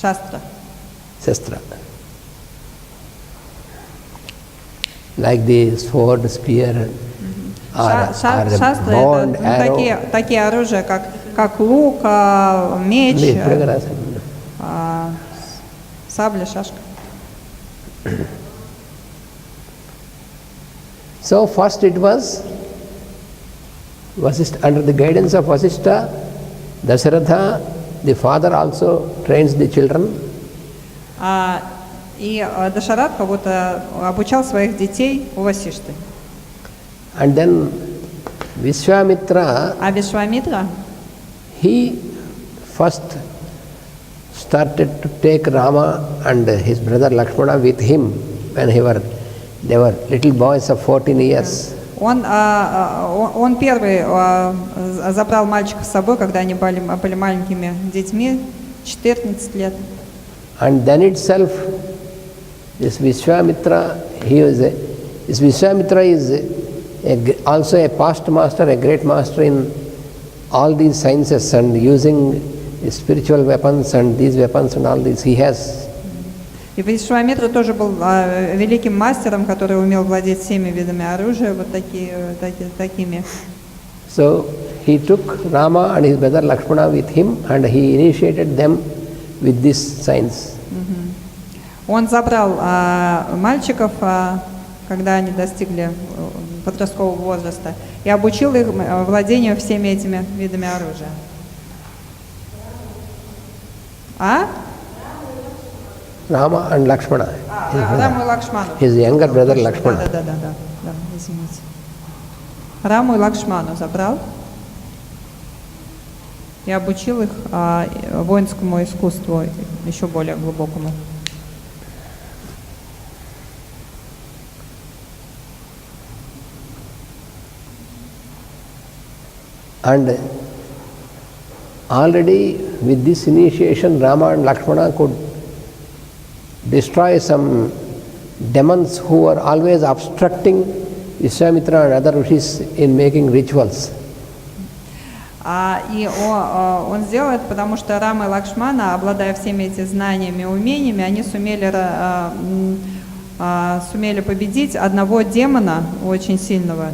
Shastra. Like the sword, spear, or the bond, arrow. Такие оружия, как лук, меч, сабля, шашка. So first it was Vasishtha, under the guidance of Vasishtha, Dasharatha, the father also trains the children. И Дашарат как будто обучал своих детей у Васишты. And then Vishwamitra, Вишвамитра, he first started to take Rama and his brother Lakshmana with him when they were little boys of 14 years. Он первый забрал мальчика с собой, когда они были маленькими детьми, 14 лет. And then itself, this Vishwamitra, this Vishwamitra is also a past master, a great master in all these sciences and using spiritual weapons and these weapons and all these he has. И Вишвамитра тоже был великим мастером, который умел владеть всеми видами оружия, вот такими. So he took Rama and his brother Lakshmana with him and he initiated them with this science. Он забрал мальчиков, когда они достигли подросткового возраста, и обучил их владению всеми этими видами оружия. Rama and Lakshmana. Раму и Лакшману. His younger brother Lakshmana. Да, извините. Раму и Лакшману забрал и обучил их воинскому искусству еще более глубокому. And already with this initiation, Rama and Lakshmana could destroy some demons who were always obstructing Vishwamitra and other rishis in making rituals. И он сделал это, потому что Рама и Лакшмана, обладая всеми этими знаниями и умениями, они сумели победить одного демона, очень сильного,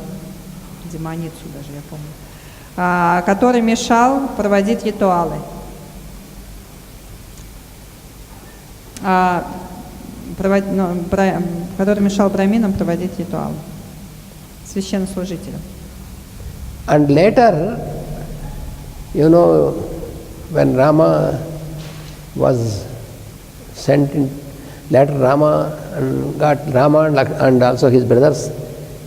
демоницу даже, я помню, который мешал проводить ритуалы. Который мешал браминам проводить ритуалы, священнослужителям. And later, you know, when Rama was sent in, later Rama and also his brothers,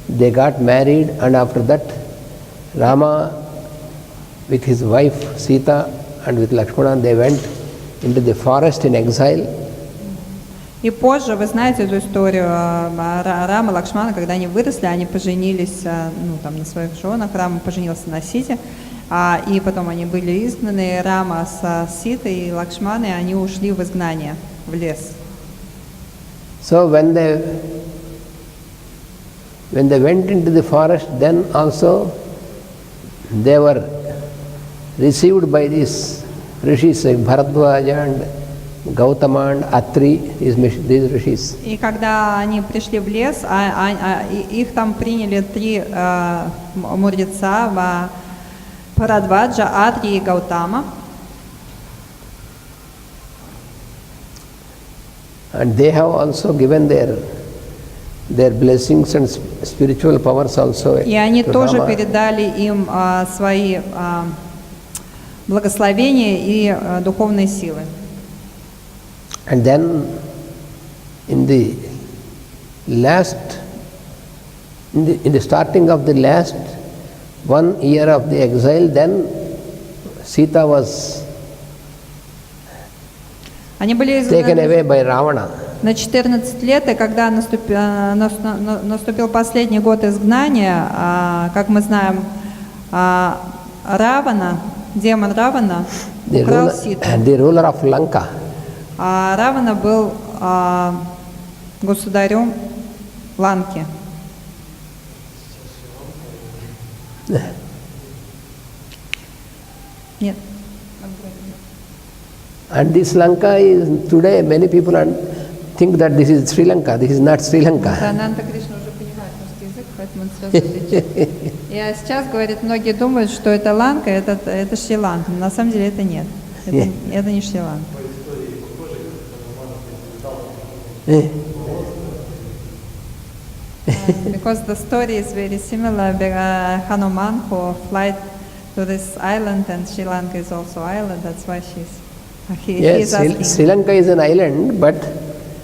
they got married, and after that Rama with his wife Sita and with Lakshmana, they went into the forest in exile. И позже, вы знаете эту историю, Рама и Лакшмана, когда они выросли, они поженились на своих женах, Рама поженился на Сите, и потом они были изгнаны, Рама с Ситой и Лакшманой, они ушли в изгнание, в лес. So when they went into the forest, then also they were received by these rishis like Bharadwaja and Gautama and Atri, these rishis. И когда они пришли в лес, их там приняли 3 мудреца, Бхарадваджа, Атри и Гаутама. And they have also given their blessings and spiritual powers also. И они тоже передали им свои благословения и духовные силы. And then in the starting of the last 1 year of the exile, then Sita was taken away by Ravana. На 14 лет, и когда наступил последний год изгнания, как мы знаем, Равана, демон Равана, украл Ситу. The ruler of Lanka. Равана был государем Ланки. Нет. And this Lanka is today many people think that this is Sri Lanka. This is not Sri Lanka. Ананта Кришна уже понимает русский язык, поэтому он сразу отвечает. И сейчас, говорит, многие думают, что это Ланка, это Шри-Ланка. Но на самом деле это нет. Это не Шри-Ланка. Because the story is very similar. Hanuman who flight to this island, and Sri Lanka is also island. That's why he is asking. Sri Lanka is an island, but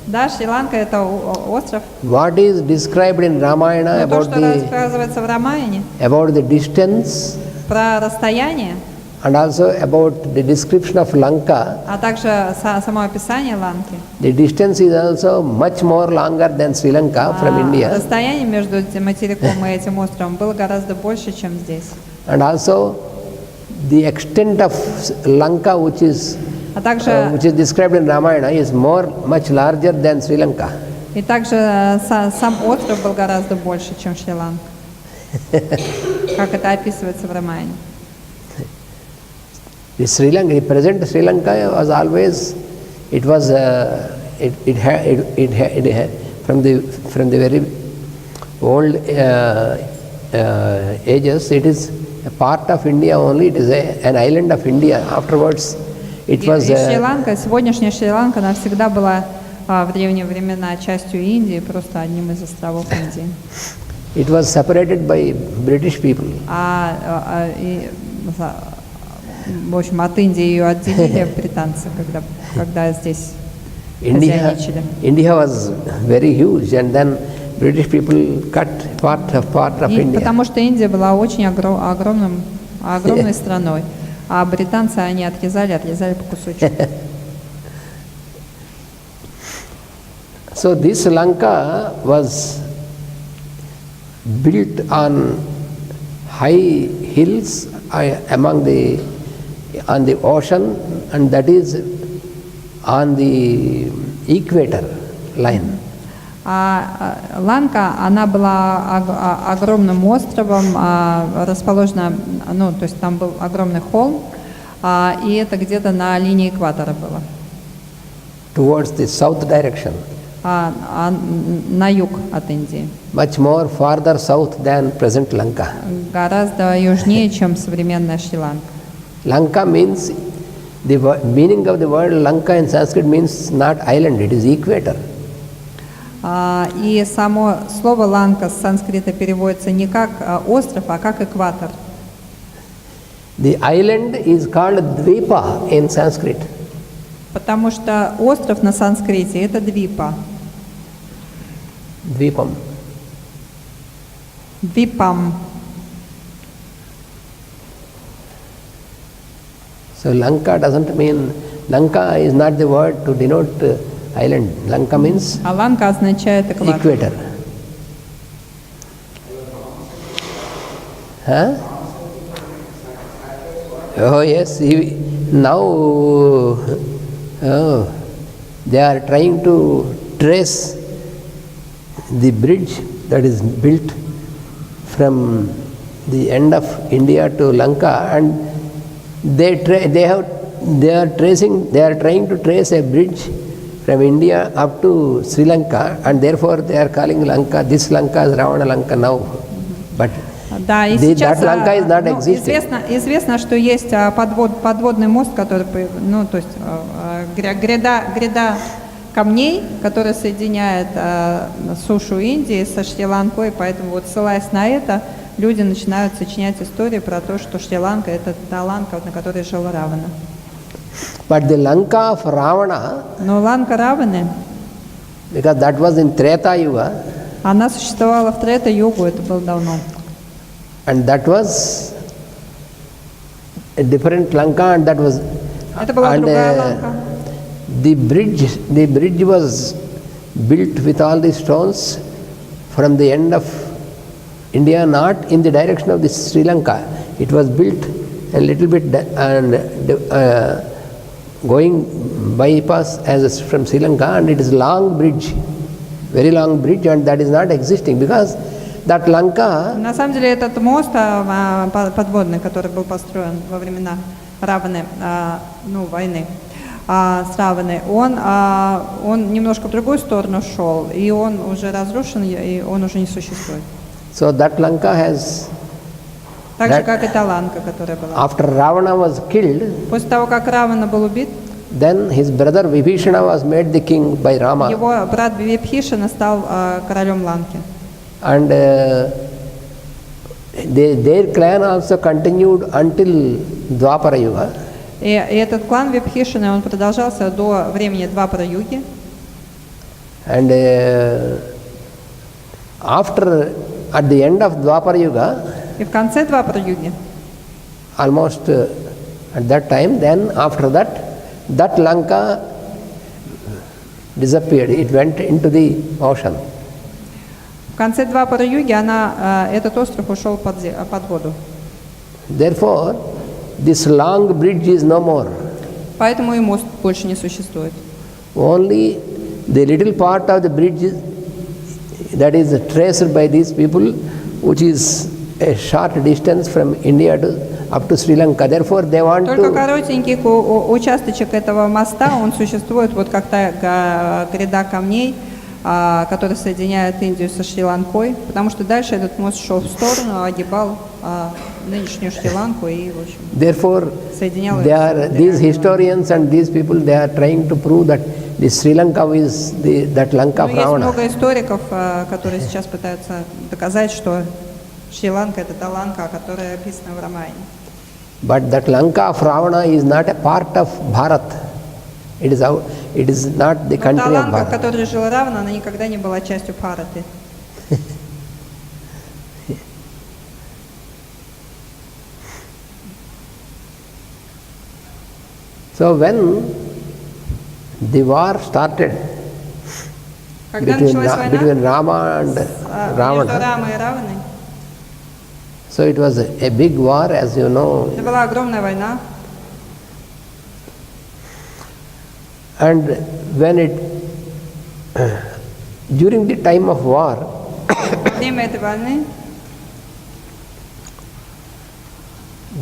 да, Шри-Ланка это остров. What is described in Ramayana about рассказывается в Рамаяне, about the distance, про расстояние, and also about the description of Lanka, а также само описание Ланки. The distance is also much more longer than Sri Lanka from India. Расстояние между этим материком и этим островом было гораздо больше, чем здесь. And also the extent of Lanka, which is described in Ramayana, is much larger than Sri Lanka. И также сам остров был гораздо больше, чем Шри-Ланка, как это описывается в Рамаяне. The present Sri Lanka was always, it had from the very old ages, it is a part of India only. It is an island of India. Afterwards, it was. Шри-Ланка, сегодняшняя Шри-Ланка, она всегда была в древние времена частью Индии, просто одним из островов Индии. It was separated by British people. В общем, от Индии ее отделили британцы, когда здесь хозяйничали. India was very huge, and then British people cut part of India. Потому что Индия была очень огромной страной, а британцы они отрезали по кусочку. So this Lanka was built on high hills on the ocean, and that is on the equator line. Ланка, она была огромным островом, расположена, то есть там был огромный холм, и это где-то на линии экватора было. Towards the south direction. На юг от Индии. Much more farther south than present Lanka. Гораздо южнее, чем современная Шри-Ланка. Lanka means, the meaning of the word Lanka in Sanskrit means not island, it is equator. И само слово Ланка с санскрита переводится не как остров, а как экватор. The island is called Dvipa in Sanskrit. Потому что остров на санскрите это Двипа. Dvipam. Двипам. So Lanka doesn't mean, Lanka is not the word to denote island. Lanka means Ланка означает экватор. Equator. Huh? Oh yes, now they are trying to trace the bridge that is built from the end of India to Lanka, and they are trying to trace a bridge from India up to Sri Lanka, and therefore they are calling this Lanka as Ravana Lanka now. But да, и сейчас that Lanka is not existing. Известно, что есть подводный мост, который, то есть гряда камней, который соединяет сушу Индии со Шри-Ланкой, поэтому вот ссылаясь на это, люди начинают сочинять истории про то, что Шри-Ланка это та Ланка, на которой жил Равана. But the Lanka of Ravana, но Ланка Раваны, because that was in Treta Yuga, она существовала в Трета-югу, это было давно. And that was a different Lanka, and that was это была другая Ланка. The bridge was built with all the stones from the end of India, not in the direction of the Sri Lanka. It was built a little bit and going bypass from Sri Lanka, and it is long bridge, very long bridge, and that is not existing because that Lanka. На самом деле этот мост подводный, который был построен во времена Раваны, войны, с Раваной, он немножко в другую сторону шел, и он уже разрушен, и он уже не существует. So that Lanka has, Так же, как и та Ланка, которая была. after Ravana was killed, После того, как Равана был убит, then his brother Vibhishana was made the king by Rama. его брат Вибхишана стал королем Ланки. And their clan also continued until Dwapara Yuga. И этот клан Вибхишаны, он продолжался до времени Двапара-юги. And after, at the end of Dwapara Yuga, И в конце Двапара-юги, almost at that time, then after that, that Lanka disappeared. It went into the ocean. в конце Двапара-юги этот остров ушел под воду. Therefore, this long bridge is no more. Поэтому и мост больше не существует. Only the little part of the bridge that is traced by these people, which is a short distance from India to up to Sri Lanka. Therefore, they want Только to. коротенький участочек этого моста, он существует вот как та гряда камней, который соединяет Индию со Шри-Ланкой, потому что дальше этот мост шел в сторону, огибал нынешнюю Шри-Ланку и, в общем, Therefore, соединял these historians and these people, they are trying to prove that the Sri Lanka is that Lanka of Есть Ravana. много историков, которые сейчас пытаются доказать, что Шри-Ланка — это та Ланка, которая описана в Рамайне. But that Lanka of Ravana is not a part of Bharat. It is not the Но country та of Ланка, в Bharat. которой жила Равана, она никогда не была частью Бхараты. So when the war started Когда началась война between Rama and между Ravana, Рамой и Раваной, so it was a big war, as you know. это была огромная война. And when during the time of war, Во время этой войны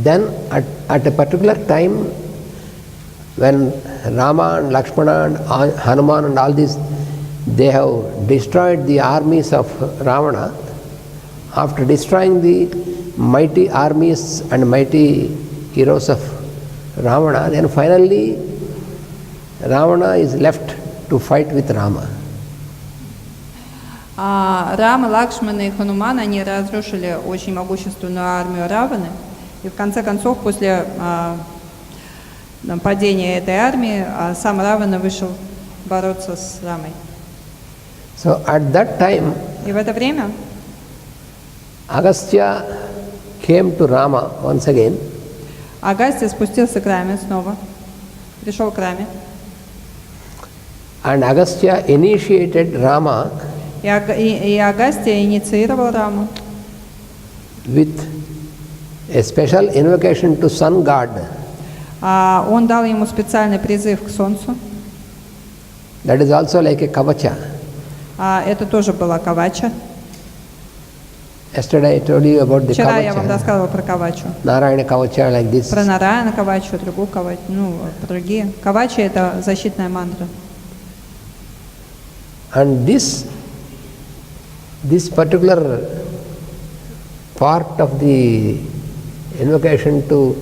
then at a particular time, when Rama and Lakshmana and Hanuman and all these, they have destroyed the armies of Ravana. After destroying the mighty armies and mighty heroes of Ravana, then finally Ravana is left to fight with Rama. Рама, Лакшмана и Хануман, они разрушили очень могущественную армию Раваны. И в конце концов, после падения этой армии, сам Равана вышел бороться с Рамой. So at that time, И в это время Agastya came to Rama once again. Агастья спустился к Раме снова, пришел к Раме. And Agastya initiated Rama И Агастья инициировал Раму with a special invocation to sun god. Он дал ему специальный призыв к солнцу. That is also like a kavacha. Это тоже была кавача. Yesterday I told you about the Вчера я вам kavacha. рассказывала про кавачу. Narayana kavacha like this. Про Нараяна кавачу, другую кавачу, другие. Кавача — это защитная мантра. And this particular part of the invocation to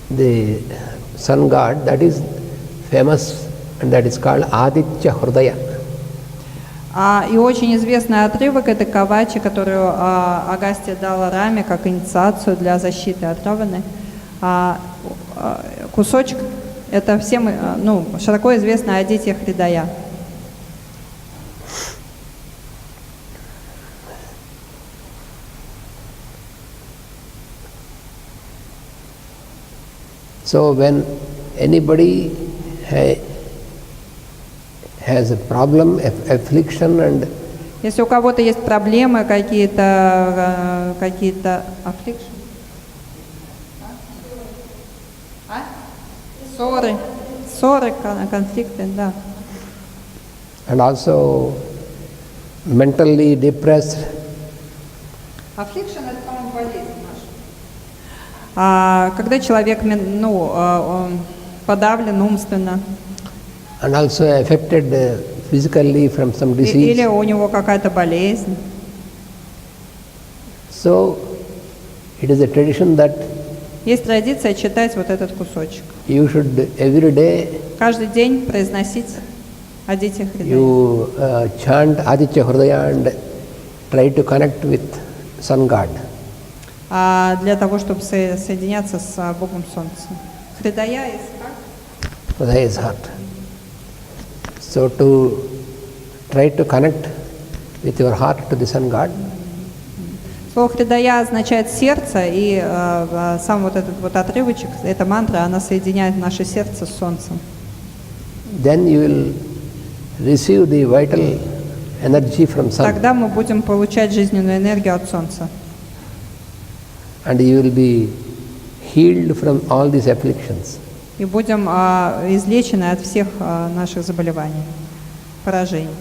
the sun god, that is famous, and that is called Aditya Hridaya. И очень известный отрывок — это кавачи, которую Агастья дала Раме как инициацию для защиты от Раваны. Кусочек — это всем широко известная Адитья Хридая. So when anybody has a problem, affliction, and Если у кого-то есть проблемы, какие-то affliction, ссоры, конфликты, да. and also mentally depressed, Affliction — это, по-моему, болезнь наша. Когда человек подавлен умственно. And also affected physically from some disease. Или у него какая-то болезнь. So it is a tradition that Есть традиция читать вот этот кусочек. you should every day Каждый день произносить Адитья Хридая. you chant Aditya Hridaya and try to connect with Sun God. Для того, чтобы соединяться с Богом Солнца. Хридая из как? Hridaya is heart. So to try to connect with your heart to the Sun God. Слово Хридая означает сердце, и сам вот этот вот отрывочек, эта мантра, она соединяет наше сердце с Солнцем. Then you will receive the vital energy from Sun. Тогда мы будем получать жизненную энергию от Солнца. And you will be healed from all these afflictions. И будем излечены от всех наших заболеваний, поражений.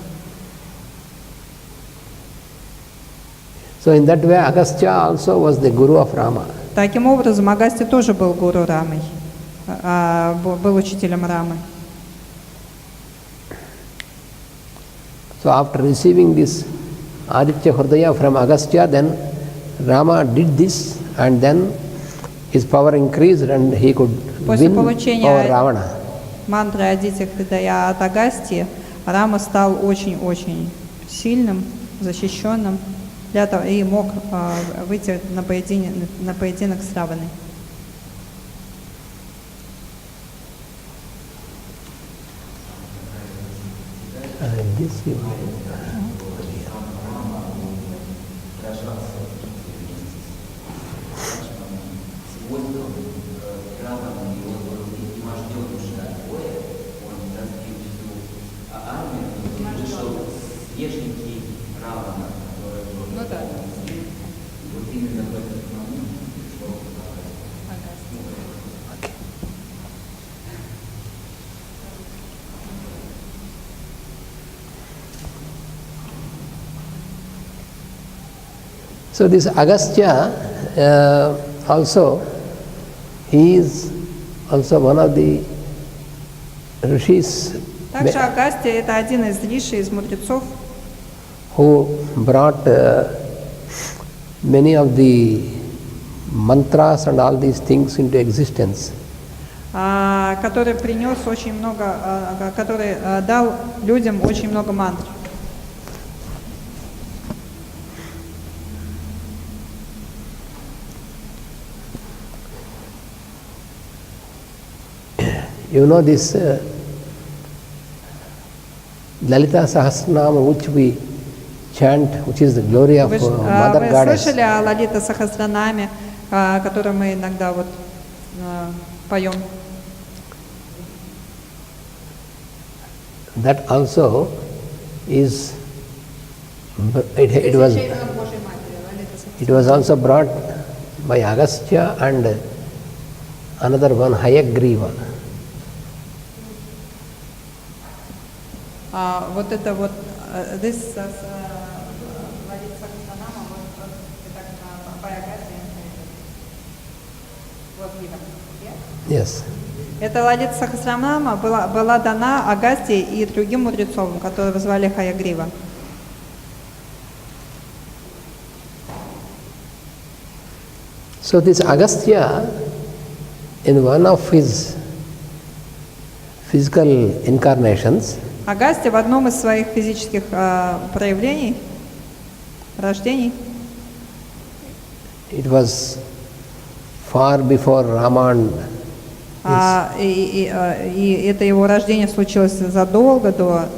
So in that way, Agastya also was the guru of Rama. Таким образом, Агастья тоже был гуру Рамой, был учителем Рамы. So after receiving this Aditya Hridaya from Agastya, then Rama did this, and then his power increased and he could После win получения over Ravana. мантры Адитья Хридая от Агастьи, Рама стал очень-очень сильным, защищенным, для того, и мог выйти на поединок с Раваной. So this Agastya also, he is also one of the rishis Также Агастья — это один из риши, из мудрецов, who brought many of the mantras and all these things into existence. который принес очень много, который дал людям очень много мантр. You know this Lalita Sahasranama, which we chant, which is the glory of Mother Вы Goddess. слышали о Лалита Сахасранаме, которую мы иногда вот поем? That also is, it was also brought by Agastya and another one, Hayagriva. Вот это вот, this Лалит Сахасранама, вот это by Agastya and Yes. Это Лалит Сахасранама была дана Агастье и другим мудрецам, которые звали Хаягрива. So this Agastya, in one of his physical incarnations, Агастья в одном из своих физических проявлений, рождений, it was far before Rama and и это его рождение случилось задолго до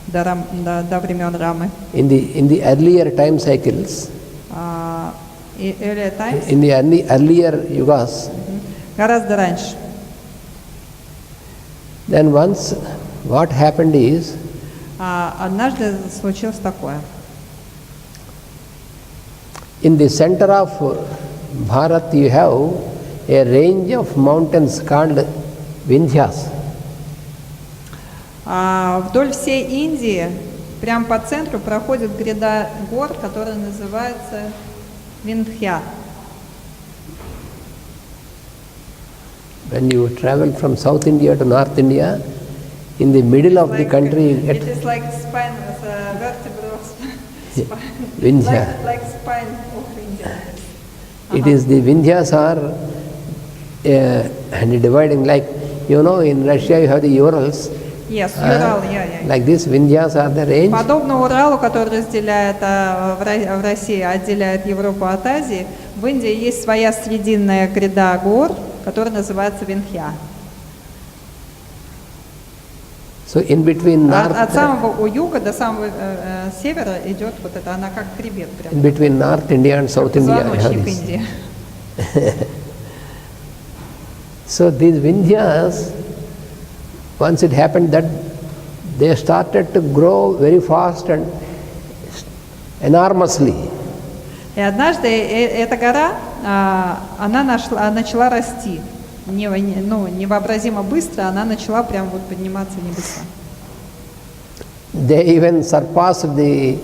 времен Рамы. in the earlier time cycles, Earlier times, in the earlier yugas, гораздо раньше. then once what happened is, Однажды случилось такое. in the center of Bharat you have a range of mountains called Vindhyas. Вдоль всей Индии, прямо по центру, проходит гряда гор, которая называется Виндхья. When you travel from South India to North India, in the middle of the country you get It is like spine, vertebral spine. Vindhya. Like spine of India. It is the Vindhyas are and dividing, like, you know, in Russia you have the Urals. Yes, Урал, yeah. Like this, Vindhyas are the range. Подобно Уралу, который разделяет в России, отделяет Европу от Азии, в Индии есть своя срединная гряда гор, которая называется Виндхья. So in between north, От самого юга до самого севера идет вот это, она как хребет прям. in between North India and South India, you have Позвоночник this. Индии. So these Vindhyas, once it happened that they started to grow very fast and enormously. И однажды эта гора, она начала расти. Невообразимо быстро, она начала прям вот подниматься в небеса. They even surpassed the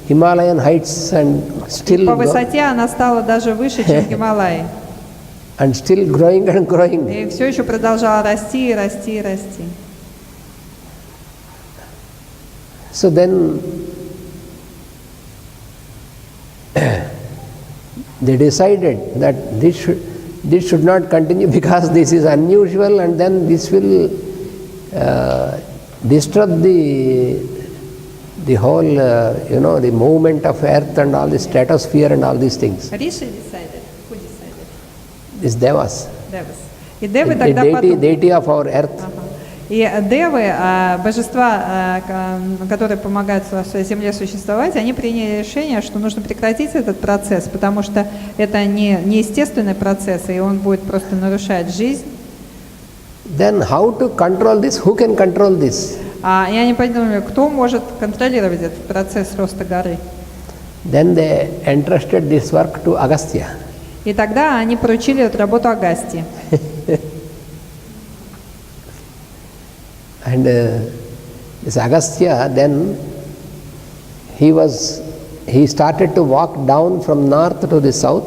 Himalayan heights and still По высоте она стала даже выше, чем Гималаи. and still growing and growing. И все еще продолжала расти, расти, расти. So then they decided that this should not continue because this is unusual, and then this will disturb the whole, the movement of earth and all the stratosphere and all these things. Rishi decided. Who decided? This Devas. Devas. И Девы The тогда подумали. deity of our earth. И Девы, божества, которые помогают Земле существовать, они приняли решение, что нужно прекратить этот процесс, потому что это не естественный процесс, и он будет просто нарушать жизнь. Then how to control this? Who can control this? И они подумали, кто может контролировать этот процесс роста горы. Then they entrusted this work to Agastya. И тогда они поручили эту работу Агастье. And this Agastya, then he started to walk down from north to the south.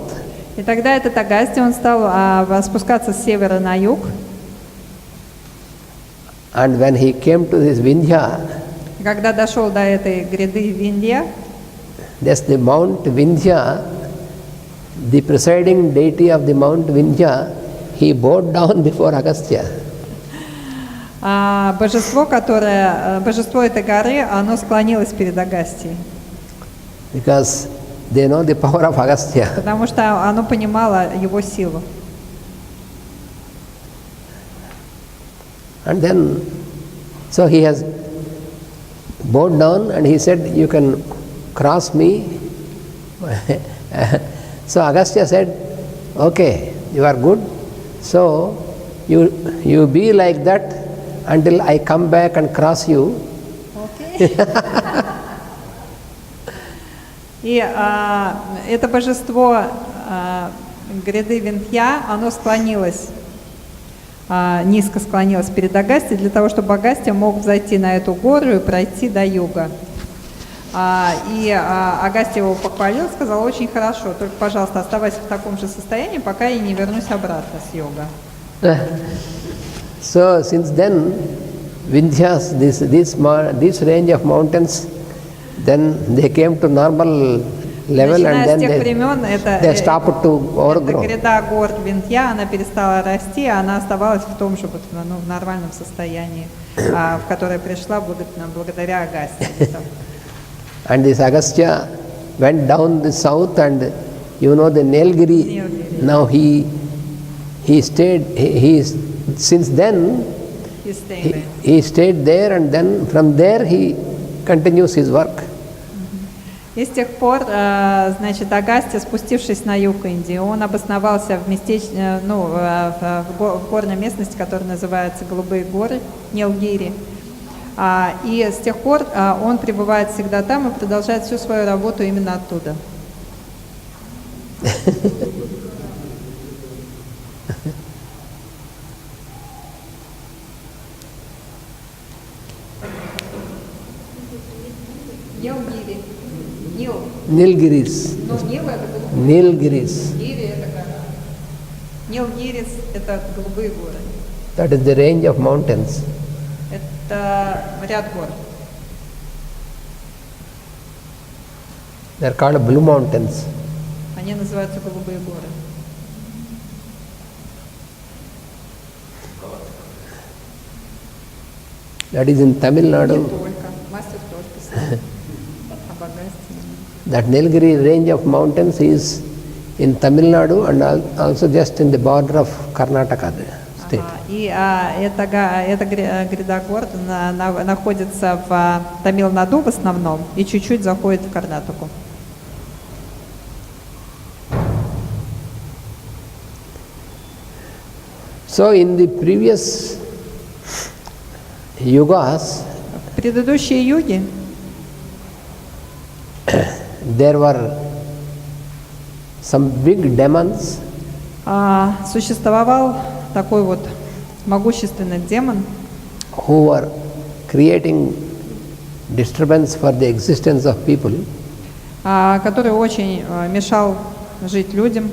И тогда этот Агастья, он стал спускаться с севера на юг. And when he came to this Vindhya, Когда дошел до этой гряды Виндья, that's the Mount Vindhya, the presiding deity of the Mount Vindhya, he bowed down before Agastya. божество этой горы, оно склонилось перед Агастьей. Because they know the power of Agastya. Потому что оно понимало его силу. And then, so he has bowed down and he said, you can cross me. So Agastya said, okay, you are good. So you be like that until I come back and cross you. Okay. И это божество гряды Виндхья, оно склонилось, низко склонилось перед Агастьей для того, чтобы Агастья мог взойти на эту гору и пройти до юга. И Агастья его похвалил, сказал, очень хорошо, только, пожалуйста, оставайся в таком же состоянии, пока я не вернусь обратно с юга. So since then, Vindhyas, this range of mountains, then they came to normal level and then they stopped to overgrow. Гряда гор Виндхья, она перестала расти, она оставалась в том же в нормальном состоянии, в которое пришла благодаря Агастье. And this Agastya went down the south, and the Nilgiri, now he stayed, since then he stayed there, and then from there he continues his work. И с тех пор, значит, Агастья, спустившись на юг Индии, он обосновался в горной местности, которая называется Голубые горы, Нилгири. И с тех пор он пребывает всегда там и продолжает всю свою работу именно оттуда. Nilgiris. Ну, Нил это Nilgiris. Гири это гора. Нилгирис – это голубые горы. That is the range of mountains. Это ряд гор. They are called blue mountains. Они называются голубые горы. That is in Tamil Не Nadu. только. Мастер тоже писал об Агастье. That Nilgiri range of mountains is in Tamil Nadu and also just in the border of Karnataka state. И эта гряда гор находится в Тамил-Наду в основном и чуть-чуть заходит в Карнатаку. So in the previous yugas, В предыдущие юги there were some big demons существовал такой вот могущественный демон, who were creating disturbance for the existence of people, который очень мешал жить людям,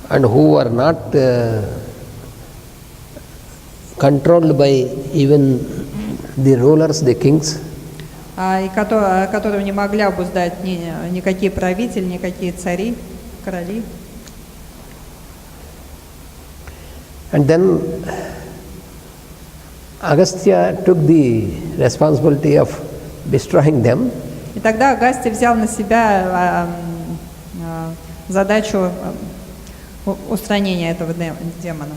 and who were not controlled by even the rulers, the kings. и которого не могли обуздать никакие правители, никакие цари, короли. And then Agastya took the responsibility of destroying them. И тогда Агастья взял на себя задачу устранения этого демона.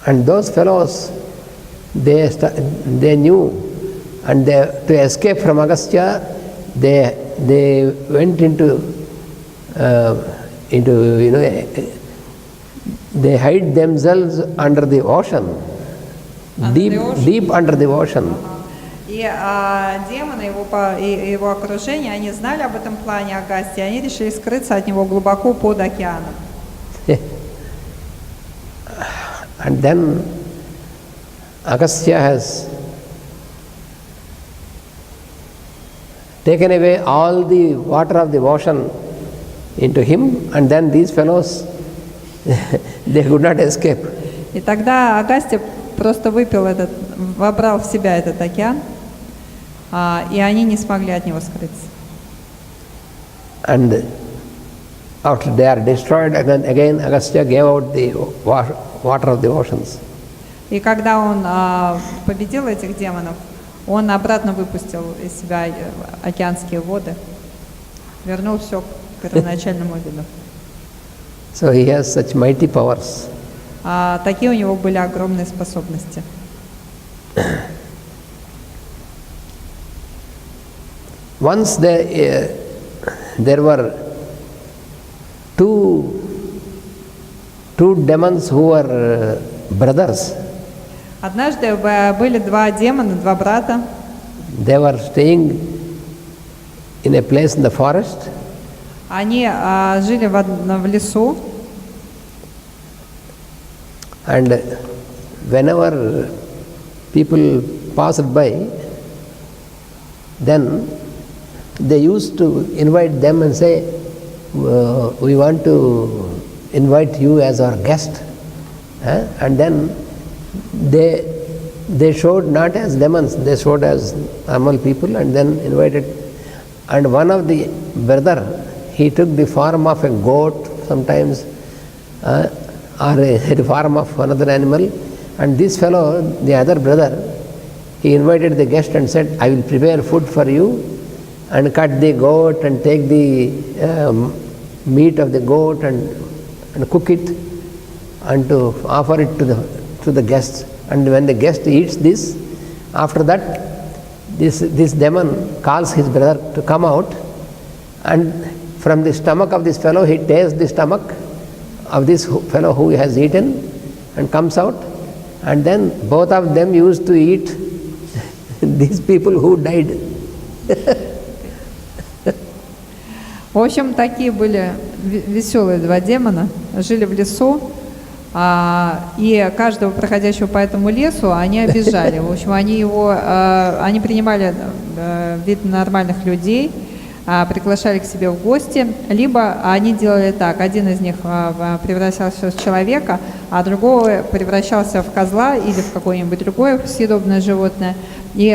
And those fellows, they knew, and to escape from Agastya, they went into they hide themselves under the ocean, deep under the ocean. И демоны, его окружение, они знали об этом плане Агастьи, они решили скрыться от него глубоко под океаном. And then Agastya has taken away all the water of the ocean into him, and then these fellows, they could not escape. И тогда Агастья просто вобрал в себя этот океан, и они не смогли от него скрыться. And after they are destroyed, again Agastya gave out the water of the oceans. И когда он победил этих демонов, он обратно выпустил из себя океанские воды, вернул все к первоначальному виду. So he has such mighty powers. Такие у него были огромные способности. Once there were two demons who were brothers. Однажды были два демона, два брата. They were staying in a place in the forest. Они жили в лесу. And whenever people passed by, then they used to invite them and say, we want to invite you as our guest. And then they showed not as demons, they showed as normal people, and then invited. And one of the brother, he took the form of a goat sometimes, or the form of another animal. And this fellow, the other brother, he invited the guest and said, I will prepare food for you, and cut the goat and take the meat of the goat and cook it, and to offer it to the guests. And when the guest eats this, after that, this demon calls his brother to come out, and from the stomach of this fellow, he tastes the stomach of this fellow who has eaten and comes out, and then both of them used to eat these people who died. В общем, такие были веселые два демона, жили в лесу, и каждого проходящего по этому лесу они обижали. В общем, они принимали вид нормальных людей, приглашали к себе в гости, либо они делали так: один из них превращался в человека, а другого превращался в козла или в какое-нибудь другое съедобное животное. И